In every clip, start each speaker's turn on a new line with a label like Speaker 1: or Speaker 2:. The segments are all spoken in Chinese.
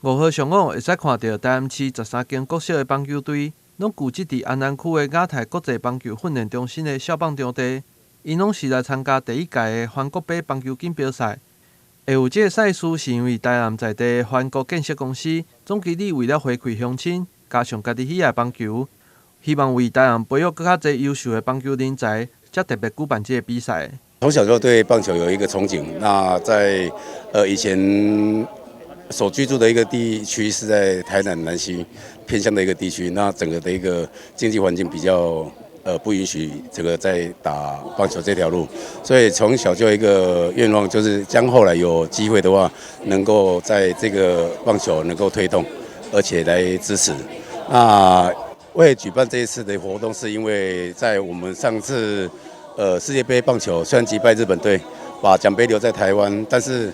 Speaker 1: 5号上午会使看到台南市13间国小的棒球队，拢聚集伫安南区的亚太国际棒球训练中心的小棒场地，因拢是来参加第1届的环国杯棒球锦标赛。会有这个赛事，是因为台南在地的环国建设公司总经理为了回馈乡亲，加上家己喜爱棒球，希望为台南培育更加侪优秀的棒球人才，才特别举办这个比赛。
Speaker 2: 从小就对棒球有一个憧憬。那在以前所居住的一个地区是在台南南西偏乡的一个地区，那整个的一个经济环境比较不允许这个在打棒球这条路，所以从小就有一个愿望，就是将后来有机会的话，能够在这个棒球能够推动，而且来支持。那为举办这一次的活动，是因为在我们上次世界杯棒球虽然击败日本队，把奖杯留在台湾，但是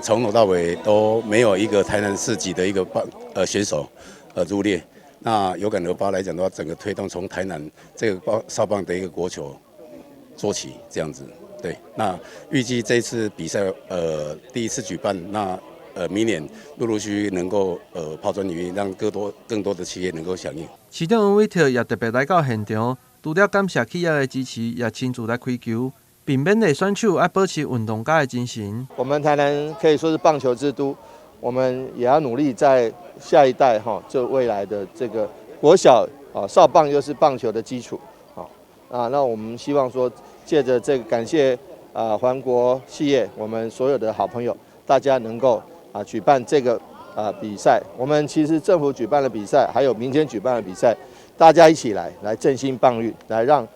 Speaker 2: 从头到尾都没有一个台南市级的一个选手入列。那有感而发来讲的话，整个推动从台南这个少棒的一个国球做起，这样子。对，那预计这一次比赛第1次举办，那明年陆陆续续能够抛砖引玉，让更多的企业能够响应。
Speaker 1: 市长王伟特也特别来到现场，除了感谢企业的支持，也亲自来开球，并勉励选手要保持运动家的精神。
Speaker 3: 我们台南可以说是棒球之都，我们也要努力在下一代就未来的这个国小少棒又是棒球的基础那我们希望说借着这个感谢环国企业，我们所有的好朋友，大家能够举办这个比赛。我们其实政府举办了比赛，还有民间举办的比赛，大家一起来振兴棒运，来让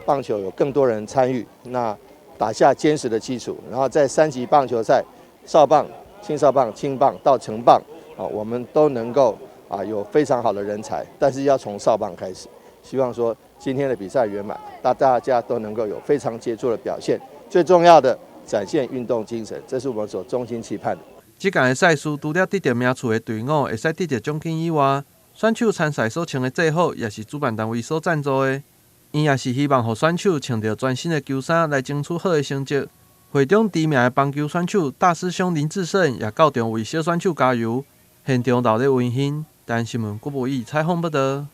Speaker 3: 棒球有更多人参与，那打下坚实的基础，然后在3级棒球赛，少棒、青少棒、青棒到成棒我们都能够有非常好的人才，但是要从少棒开始。希望说今天的比赛圆满，大家都能够有非常杰出的表现，最重要的展现运动精神，这是我们所衷心期盼的。
Speaker 1: 这届的赛事除了得到名次的队伍会使得到奖金以外，选手参赛所穿的制服也是主办单位所赞助的。因也是希望让选手穿着全新的球衫来争取好的成绩。会中知名的棒球选手大师兄林志胜也到场为小选手加油，现场热烈温馨。台新闻郭博义采访报道。